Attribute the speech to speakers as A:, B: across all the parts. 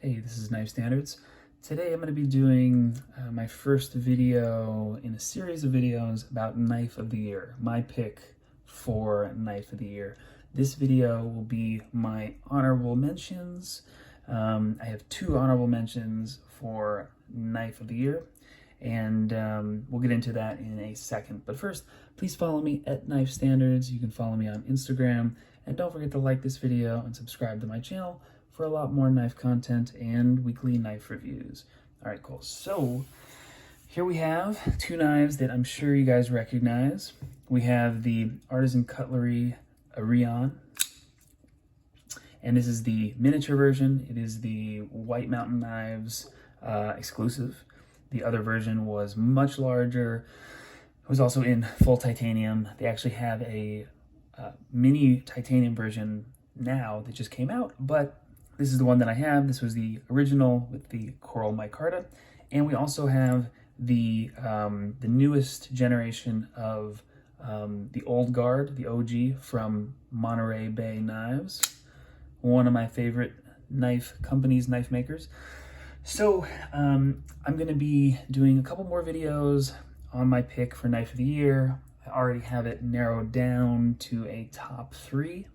A: Hey, this is Knife Standards. Today I'm going to be doing my first video in a series of videos about Knife of the Year, my pick for Knife of the Year. This video will be my honorable mentions. I have two honorable mentions for Knife of the Year, and we'll get into that in a second. But first, please follow me at Knife Standards. You can follow me on Instagram, and don't forget to like this video and subscribe to my channel for a lot more knife content and weekly knife reviews. All right, cool. So here we have two knives that I'm sure you guys recognize. We have the Artisan Cutlery Ariane, and this is the miniature version. It is the White Mountain Knives exclusive. The other version was much larger. It was also in full titanium. They actually have a mini titanium version now that just came out, but this is the one that I have. This was the original with the coral micarta, and we also have the newest generation of the Old Guard, the OG from Monterey Bay Knives, one of my favorite knife companies, knife makers. So I'm going to be doing a couple more videos on my pick for Knife of the Year. I already have it narrowed down to a top 3,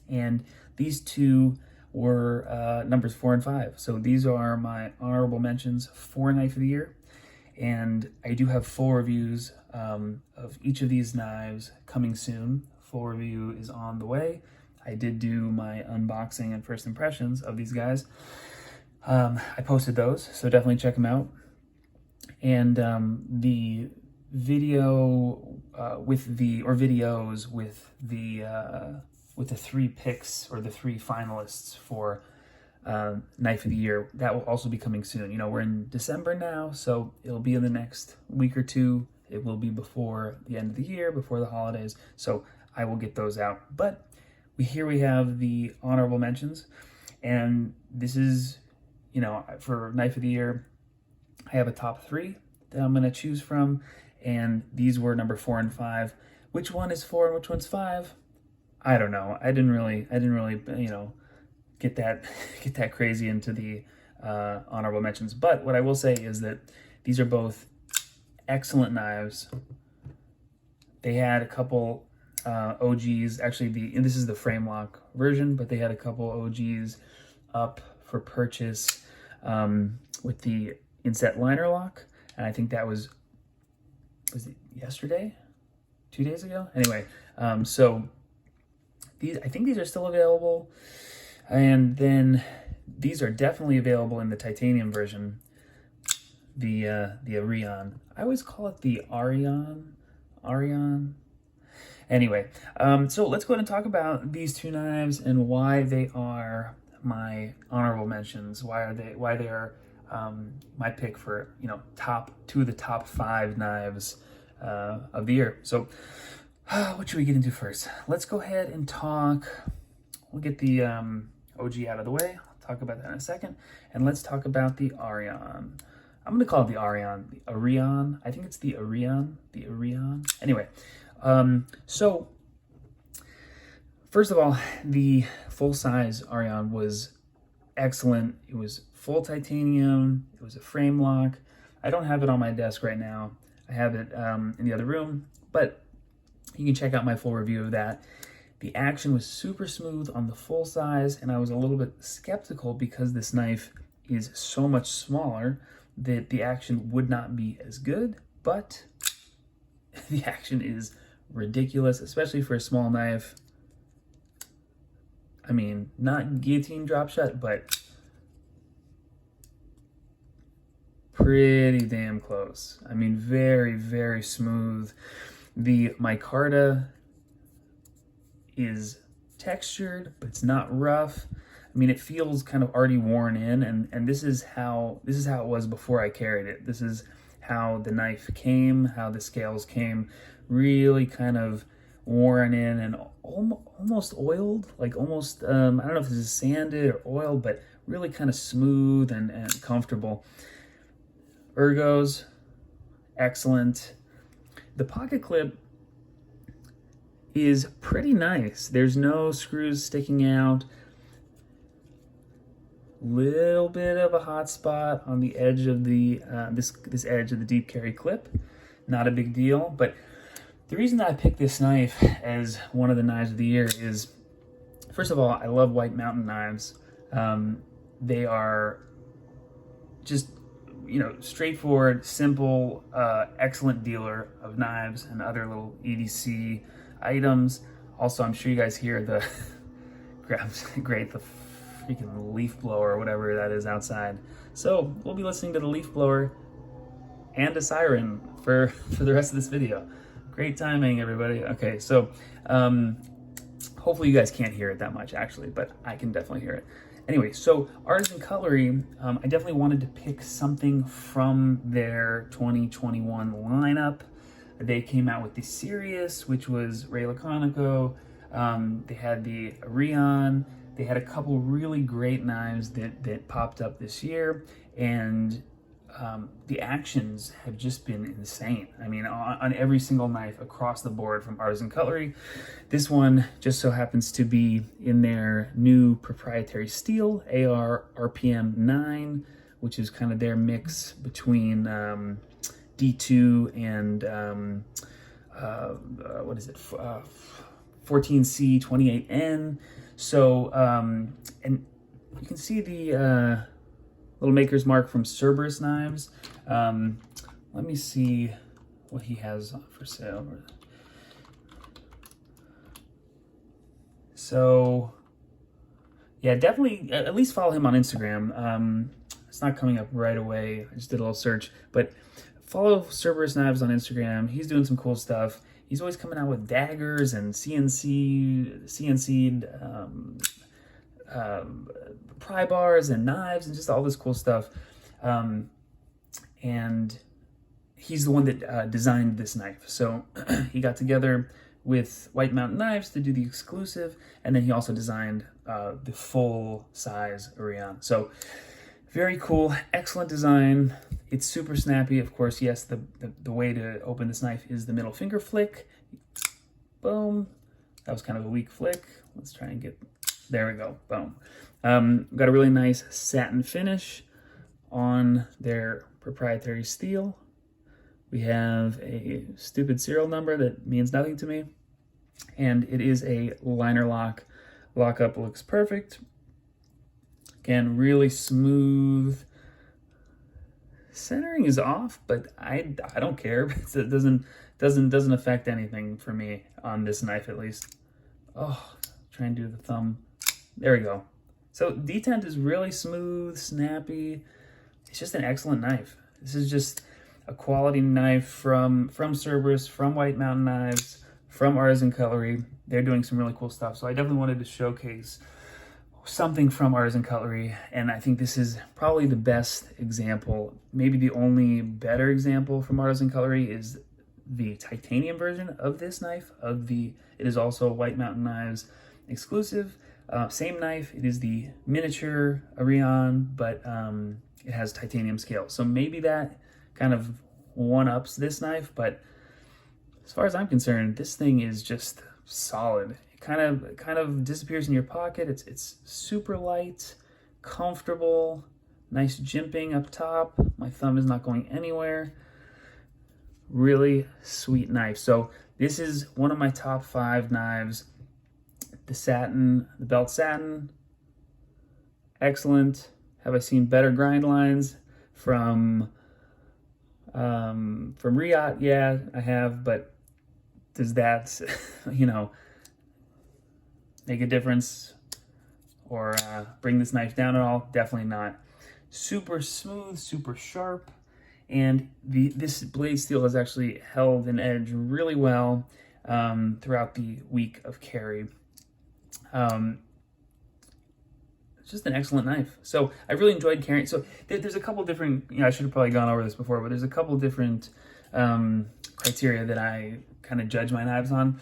A: and these two were numbers 4 and 5. So these are my honorable mentions for Knife of the Year. And I do have full reviews of each of these knives coming soon. Full review is on the way. I did do my unboxing and first impressions of these guys. I posted those, so definitely check them out. And the video videos with the 3 picks or the 3 finalists for Knife of the Year, that will also be coming soon. You know, we're in December now, so it'll be in the next week or two. It will be before the end of the year, before the holidays, so I will get those out. But here we have the honorable mentions, and this is, you know, for Knife of the Year, I have a top 3 that I'm going to choose from, and these were number 4 and 5. Which one is 4 and which one's 5? I don't know. I didn't really, you know, get that crazy into the honorable mentions. But what I will say is that these are both excellent knives. They had a couple OGs. Actually, this is the frame lock version, but they had a couple OGs up for purchase with the inset liner lock, and I think that was it yesterday, 2 days ago? Anyway, so I think these are still available, and then these are definitely available in the titanium version, the Arion. I always call it the Arion. Anyway, so let's go ahead and talk about these two knives and why they are my honorable mentions. Why they are my pick for, you know, two of the top 5 knives of the year. So what should we get into first? Let's go ahead and talk. We'll get the OG out of the way. I'll talk about that in a second. And let's talk about the Arion. I'm going to call it the Arion. The Arion. I think it's the Arion. The Arion. Anyway, so first of all, the full-size Arion was excellent. It was full titanium. It was a frame lock. I don't have it on my desk right now. I have it in the other room, but you can check out my full review of that. The action was super smooth on the full size, and I was a little bit skeptical because this knife is so much smaller that the action would not be as good, but the action is ridiculous, especially for a small knife. I mean, not guillotine drop shut, but pretty damn close. I mean, very, very smooth. The micarta is textured, but it's not rough. I mean, it feels kind of already worn in, and this is how it was before I carried it. This is how the knife came, how the scales came, really kind of worn in and almost oiled, like almost, I don't know if this is sanded or oiled, but really kind of smooth and comfortable. Ergos, excellent. The pocket clip is pretty nice. There's no screws sticking out. Little bit of a hot spot on the edge of the this edge of the deep carry clip. Not a big deal, but the reason that I picked this knife as one of the knives of the year is, first of all, I love White Mountain knives. They are just, you know, straightforward, simple, excellent dealer of knives and other little EDC items. Also, I'm sure you guys hear the great, the freaking leaf blower or whatever that is outside. So we'll be listening to the leaf blower and a siren for the rest of this video. Great timing, everybody. Okay, so hopefully you guys can't hear it that much actually, but I can definitely hear it. Anyway, so Artisan Cutlery, I definitely wanted to pick something from their 2021 lineup. They came out with the Sirius, which was Ray Laconico. They had the Ariane. They had a couple really great knives that popped up this year, and the actions have just been insane. I mean, on every single knife across the board from Artisan Cutlery. This one just so happens to be in their new proprietary steel, AR RPM 9, which is kind of their mix between D2 and what is it, 14C 28N. So, and you can see the little maker's mark from Cerberus Knives. Let me see what he has for sale. So, yeah, definitely at least follow him on Instagram. It's not coming up right away. I just did a little search, but follow Cerberus Knives on Instagram. He's doing some cool stuff. He's always coming out with daggers and CNC'd pry bars and knives and just all this cool stuff. And he's the one that designed this knife. So he got together with White Mountain Knives to do the exclusive, and then he also designed the full size Ariane. So very cool, excellent design. It's super snappy. Of course, yes, the way to open this knife is the middle finger flick. Boom. That was kind of a weak flick. Let's try and get, there we go, boom. Got a really nice satin finish on their proprietary steel. We have a stupid serial number that means nothing to me. And it is a liner lock. Lockup looks perfect. Again, really smooth. Centering is off, but I don't care. It doesn't affect anything for me on this knife, at least. Oh, try and do the thumb. There we go. So detent is really smooth, snappy. It's just an excellent knife. This is just a quality knife from Cerberus, from White Mountain Knives, from Artisan Cutlery. They're doing some really cool stuff. So I definitely wanted to showcase something from Artisan Cutlery, and I think this is probably the best example. Maybe the only better example from Artisan Cutlery is the titanium version of this knife. It is also White Mountain Knives exclusive. Same knife. It is the miniature Ariane, but it has titanium scale. So maybe that kind of one-ups this knife, but as far as I'm concerned, this thing is just solid. Kind of disappears in your pocket. It's super light, comfortable, nice jimping up top. My thumb is not going anywhere. Really sweet knife. So this is one of my top 5 knives. The satin, the belt satin, excellent. Have I seen better grind lines from Riot? Yeah, I have, but does that, you know, make a difference or bring this knife down at all? Definitely not. Super smooth, super sharp, and this blade steel has actually held an edge really well throughout the week of carry. It's just an excellent knife. So I really enjoyed carrying. So there's a couple different, I should have probably gone over this before, but there's a couple different criteria that I kind of judge my knives on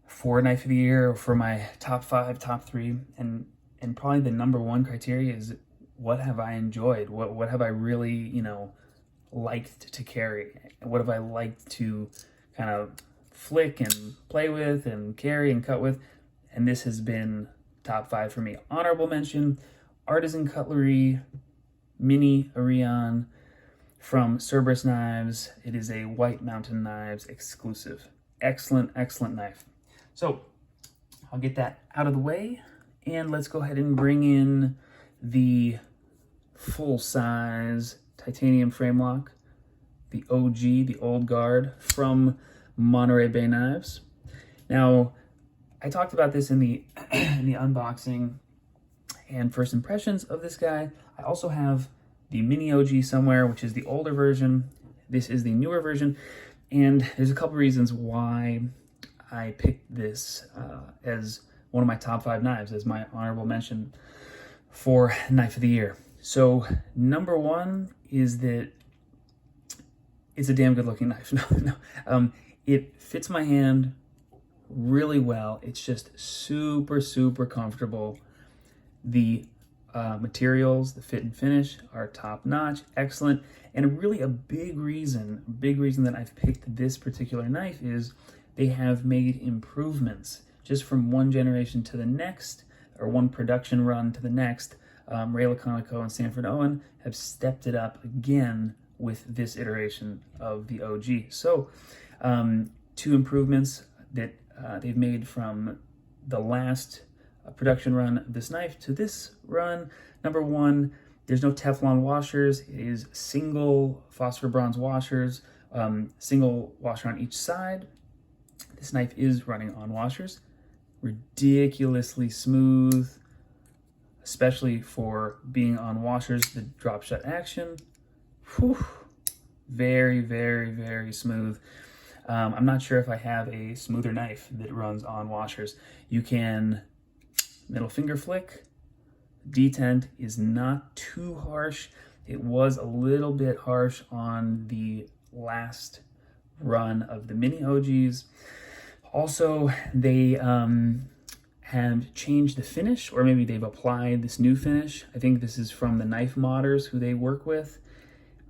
A: for knife of the year, or for my top 5, top 3, and probably the number 1 criteria is, what have I enjoyed? What have I really, liked to carry? What have I liked to kind of flick and play with and carry and cut with? And this has been top 5 for me. Honorable mention, Artisan Cutlery Mini Arion from Cerberus Knives. It is a White Mountain Knives exclusive. Excellent, excellent knife. So I'll get that out of the way, and let's go ahead and bring in the full-size titanium frame lock, the OG, the Old Guard from Monterey Bay Knives. Now, I talked about this in the unboxing and first impressions of this guy. I also have the Mini OG somewhere, which is the older version. This is the newer version, and there's a couple reasons why I picked this as one of my top 5 knives, as my honorable mention for Knife of the Year. So number one is that it's a damn good looking knife. It fits my hand really well. It's just super, super comfortable. The materials, the fit and finish are top notch, excellent. And really a big reason that I've picked this particular knife is they have made improvements just from one generation to the next, or one production run to the next. Ray Laconico and Sanford Owen have stepped it up again with this iteration of the OG. So 2 improvements that they've made from the last production run of this knife to this run. Number one, there's no Teflon washers. It is single phosphor bronze washers, single washer on each side. This knife is running on washers. Ridiculously smooth, especially for being on washers. The drop shut action, whew, very, very, very smooth. I'm not sure if I have a smoother knife that runs on washers. You can middle finger flick. Detent is not too harsh. It was a little bit harsh on the last run of the Mini OGs. Also, they have changed the finish, or maybe they've applied this new finish. I think this is from the Knife Modders who they work with.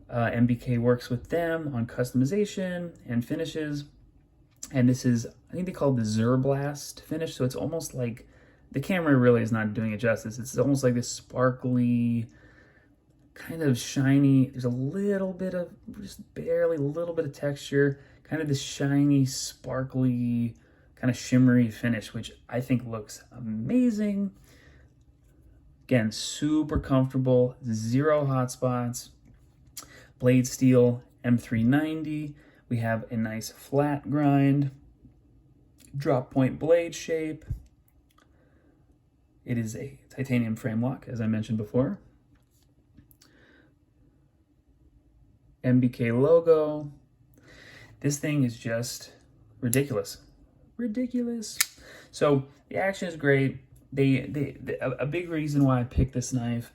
A: MBK works with them on customization and finishes. And this is, I think they call it the Zerblast finish. So it's almost like, the camera really is not doing it justice. It's almost like this sparkly, kind of shiny, there's a little bit of, just barely a little bit of texture, kind of this shiny, sparkly, kind of shimmery finish, which I think looks amazing. Again, super comfortable, 0 hot spots. Blade steel M390. We have a nice flat grind, drop point blade shape. It is a titanium frame lock, as I mentioned before. MBK logo. This thing is just ridiculous. Ridiculous. So the action is great. A big reason why I picked this knife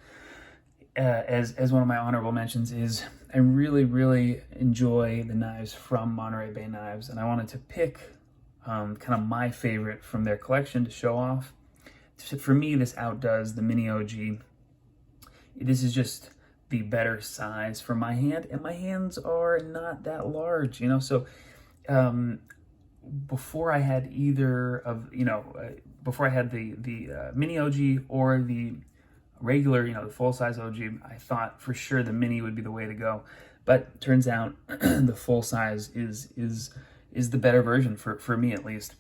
A: as one of my honorable mentions is I really, really enjoy the knives from Monterey Bay Knives, and I wanted to pick kind of my favorite from their collection to show off. For me, this outdoes the Mini OG. This is just the better size for my hand, and my hands are not that large, you know. So before I had either of, before I had the Mini OG or the regular, the full-size OG, I thought for sure the Mini would be the way to go. But turns out the full-size is the better version for me, at least.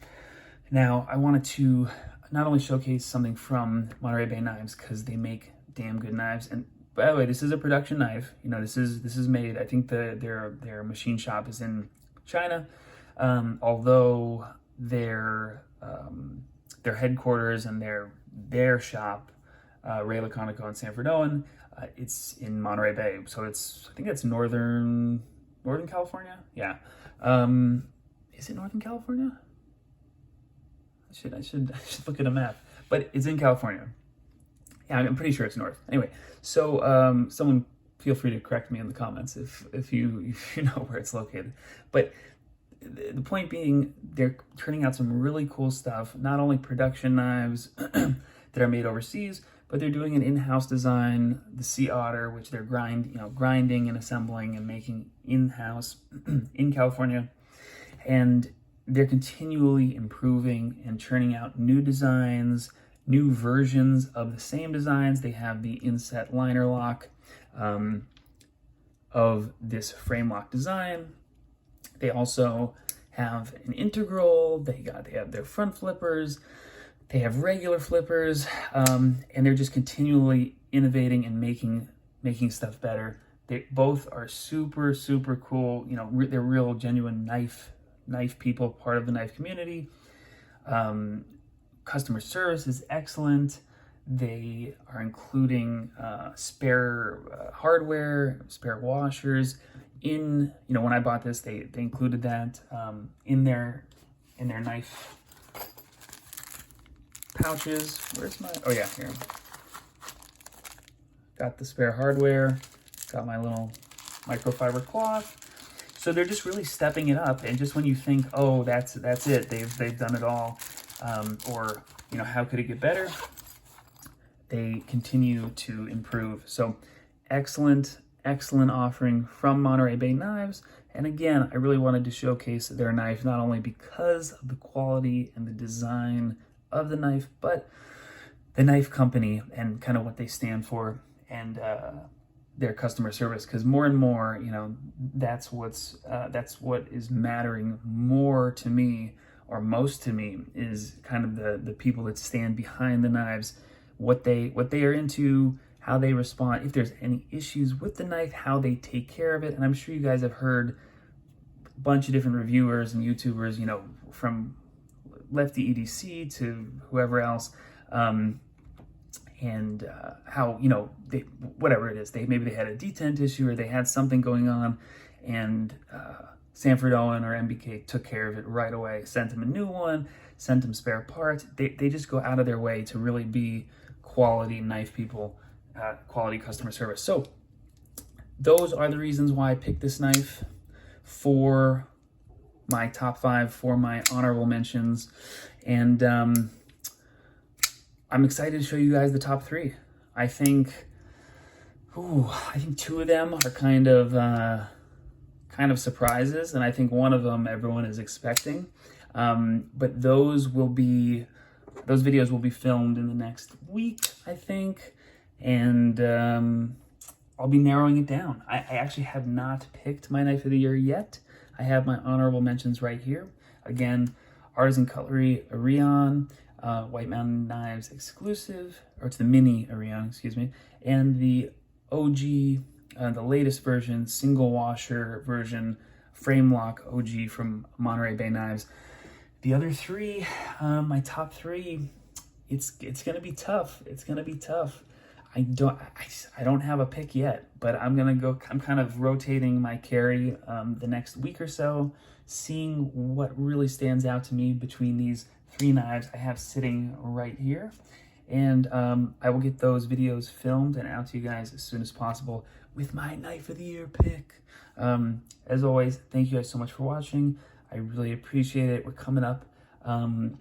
A: Now, I wanted to not only showcase something from Monterey Bay Knives, because they make damn good knives. And by the way, this is a production knife. This is made, I think their machine shop is in China. Although their headquarters and their shop, Ray Laconico and Sanford Owen, it's in Monterey Bay. So I think it's Northern California. Yeah. Is it Northern California? I should look at a map, but it's in California. Yeah, I'm pretty sure it's north. Anyway, so someone feel free to correct me in the comments if you know where it's located. But the point being, they're turning out some really cool stuff. Not only production knives that are made overseas, but they're doing an in-house design, the Sea Otter, which they're grinding and assembling and making in-house in California, and they're continually improving and churning out new designs, new versions of the same designs. They have the inset liner lock of this frame lock design. They also have an integral. They have their front flippers. They have regular flippers, and they're just continually innovating and making stuff better. They both are super, super cool. You know, they're real genuine knife people, part of the knife community. Customer service is excellent. They are including spare hardware, spare washers. When I bought this, they included that in their knife pouches. Where's my, oh yeah, here. Got the spare hardware, got my little microfiber cloth. So they're just really stepping it up. And just when you think, oh, that's it, they've done it all, or how could it get better? They continue to improve. So excellent offering from Monterey Bay Knives. And again, I really wanted to showcase their knife, not only because of the quality and the design of the knife, but the knife company and kind of what they stand for, and their customer service. Because more and more, that's what is mattering more to me, or most to me, is kind of the people that stand behind the knives, what they are into, how they respond, if there's any issues with the knife, how they take care of it. And I'm sure you guys have heard a bunch of different reviewers and YouTubers, from Lefty EDC to whoever else, and how, whatever it is, maybe they had a detent issue, or they had something going on, and Sanford Owen or MBK took care of it right away, sent them a new one, sent them spare parts. They just go out of their way to really be quality knife people, quality customer service. So those are the reasons why I picked this knife for my top 5, for my honorable mentions. And I'm excited to show you guys the top 3. I think 2 of them are kind of surprises, and I think one of them everyone is expecting. But those videos will be filmed in the next week, I think, and I'll be narrowing it down. I actually have not picked my knife of the year yet. I have my honorable mentions right here. Again, Artisan Cutlery Ariane, White Mountain Knives exclusive, or it's the Mini Arion, excuse me, and the OG, the latest version, single washer version, frame lock OG from Monterey Bay Knives. The other 3, my top 3, it's gonna be tough. It's gonna be tough. I don't have a pick yet, but I'm kind of rotating my carry the next week or so, seeing what really stands out to me between these 3 knives I have sitting right here. And I will get those videos filmed and out to you guys as soon as possible with my knife of the year pick. As always, thank you guys so much for watching. I really appreciate it. We're coming up on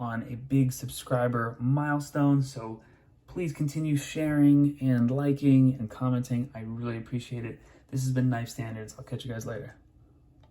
A: a big subscriber milestone, so please continue sharing and liking and commenting. I really appreciate it. This has been Knife Standards. I'll catch you guys later.